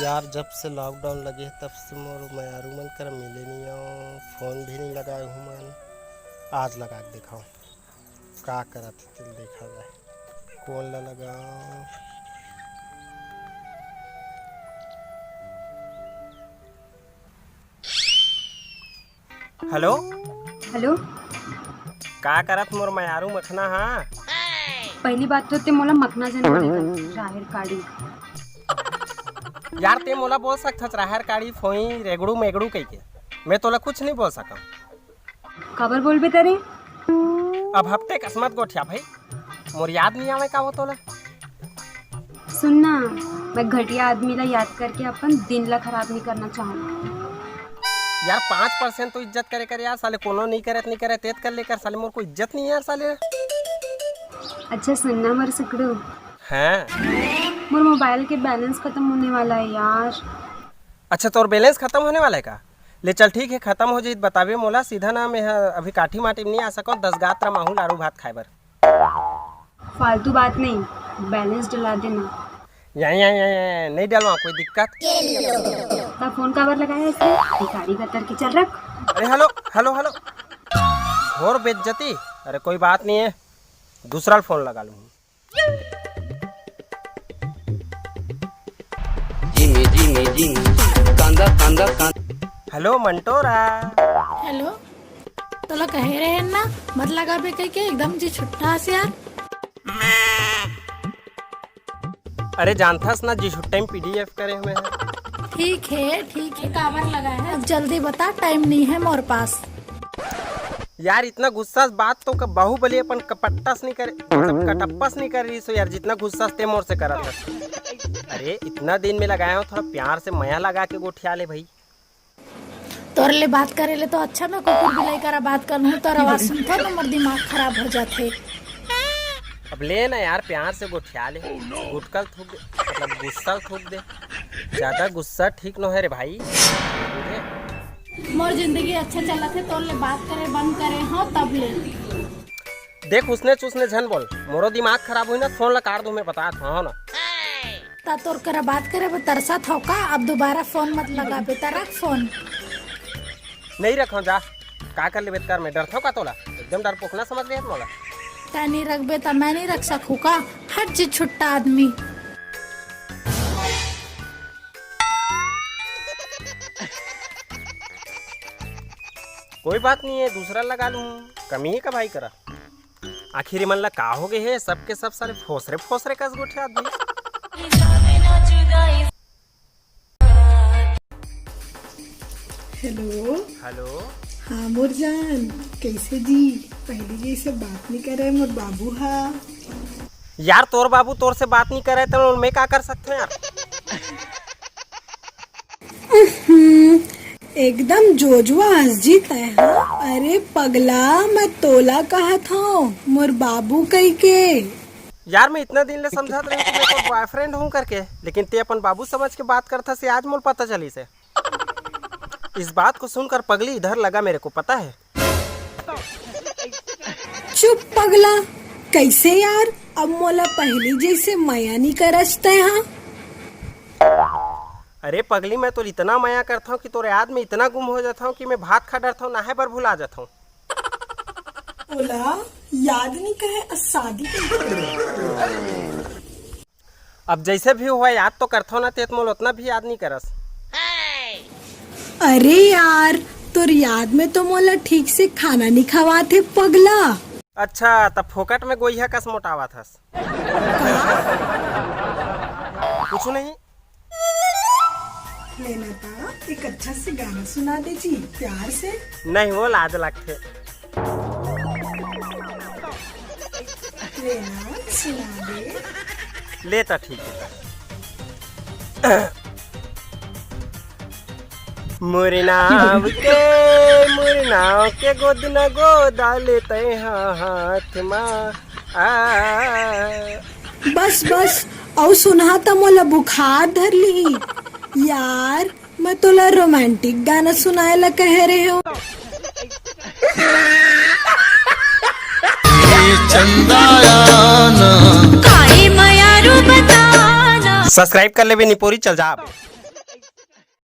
यार जब से लॉकडाउन लगे तब से मोर मयारू मन कर मिले नहीं आओ, फोन भी नहीं लगाए हूँ मन। आज लगा के दिखाऊँ का करा थे, चल देखा जाए कौन ला लगाऊँ। Hello hello. का करत मोर मयारू मखना। हाँ पहली बात तो ते मोला मखना जन बोलेगा, राहेर काड़ी। यार ते मोला बोल सकत राहर काड़ी फोई रेगड़ू मेगड़ू कह के, मैं तोला कुछ नहीं बोल सका। खबर बोलबे तरे। अब हफ्ते किस्मत गोठिया भाई, मोर याद नहीं आवे का वो तोला। सुनना, मैं घटिया आदमी ला याद करके अपन दिन ला खराब नहीं करना चाहूँगा। यार 5% तो इज्जत करे कर यार, साले कोनो नहीं करे तेज कर लेकर, साले मोर को इज्जत नहीं है यार साले। अच्छा सुनना मर सकड़ो, हैं मोर मोबाइल के बैलेंस खत्म होने वाला है यार। अच्छा तोर बैलेंस खत्म होने वाला है का? ले चल ठीक है, खत्म हो जाए बताबे मोला सीधा ना। मैं अभी काठी माटी में नहीं आ सकूँ, 10 गात्र माहू लारू भात खाए बर। फालतू बात नहीं, बैलेंस डला देना। यहाँ नहीं डलवा कोई दिक्कत। ता फोन काबर लगाया इसने, भिखारी का तरह चल रख। अरे हेलो हेलो हेलो, घोर बेइज्जती। अरे कोई बात नहीं है, दूसरा फोन लगा लूँ। हेलो मंटोरा। हेलो, तोला कहे रहे ना मत लगाबे कह के एकदम जी छुट्टा से यार। अरे जानथस ना जी छुट्टे में PDF करे हुए हैं। ठीक है काबर लगाया है, अब जल्दी बता, टाइम नहीं है मोर पास। यार इतना गुस्सा बात तो बाहुबली अपन कपट्टास नहीं करे, मतलब कटप्पस नहीं कर रही सो यार, जितना गुस्सा ते मोर से करा था। अरे इतना दिन में लगाया हूँ, थोड़ा प्यार से मया लगा के गोठिया ले भाई। तोरे ले बात करे ले तो अच्छा, मैं कुकुर बिलाई करा बात कर हूँ, तोर आवाज सुनता तो मोर दिमाग खराब हो जाते। अब ले ना यार, प्यार से गोठिया ले, गुटकल थूक दे, मतलब गुस्सा थूक दे, ज्यादा गुस्सा ठीक न है रे भाई। मोर जिंदगी अच्छा चला थे, तोर ले बात करे बंद करे हो तब ले। देख उसने चूसने झन बोल, मोरो दिमाग खराब हुई ना, फोन ला काट दूं मैं, बता था ना। ता तोर करा बात करे वो तरसा था का, अब दोबारा फोन मत लगा बेटा, रख फोन। नहीं रखो जा, का कर ले बेकार में डर था का तोला, एकदम डर पोखना समझ लिया मोला। ता नहीं रख बेटा, मैं नहीं रख सकूँ का, हट जी छुट्टा आदमी। कोई बात नहीं है, दूसरा लगा लूं, कमी है का भाई करा। आखिर मन ला का हो गए है, सबके सब सारे फोसरे कस गोठे आदमी। हेलो हेलो हाँ मोर जान, कैसे जी? पहले जैसे बात नहीं करे मोर बाबू। हाँ यार तोर बाबू तोर से बात नहीं करे तो मैं क्या कर सकते हैं यार। एकदम जोजुआ हंस जीता है। हाँ? अरे पगला, मैं तोला कहा था मोर बाबू कह के। यार मैं इतना दिन ले समझा रही कि मैं बॉयफ्रेंड हूँ करके, लेकिन ते अपन बाबू समझ के बात करता से आज मोल पता चली से। इस बात को सुनकर पगली इधर लगा मेरे को, पता है। चुप पगला, कैसे यार? अब मोला पहली जैसे माया नहीं करसते। हाँ अरे पगली, मैं तो इतना माया करता हूँ कि तोरे याद में इतना गुम हो जाता हूँ कि मैं भात खा डरता हूँ, नहाए पर भुला जाता हूँ। बोला याद नहीं कहे शादी। अब जैसे भी हुआ याद तो करता हूँ ना, तेत मोल उतना भी याद नहीं करस। अरे यार, तोर याद में तो मोला ठीक से खाना नहीं खवाते पगला। अच्छा तब फोकट में गोइया कस मोटावा थस। कुछ नहीं लेना था, एक अच्छा से गाना सुना दे जी प्यार से। नहीं, वो लाज लगते। लेना सुना दे। लेता ठीक है। मुरनाव के गोद न गोदा लेते हाथ माँ। बस और सुना था मोला बुखार धर ली। यार मैं तोला रोमांटिक गाना सुनाए ला कह रहे हो। सब्सक्राइब कर ले भी निपोरी, चल जा।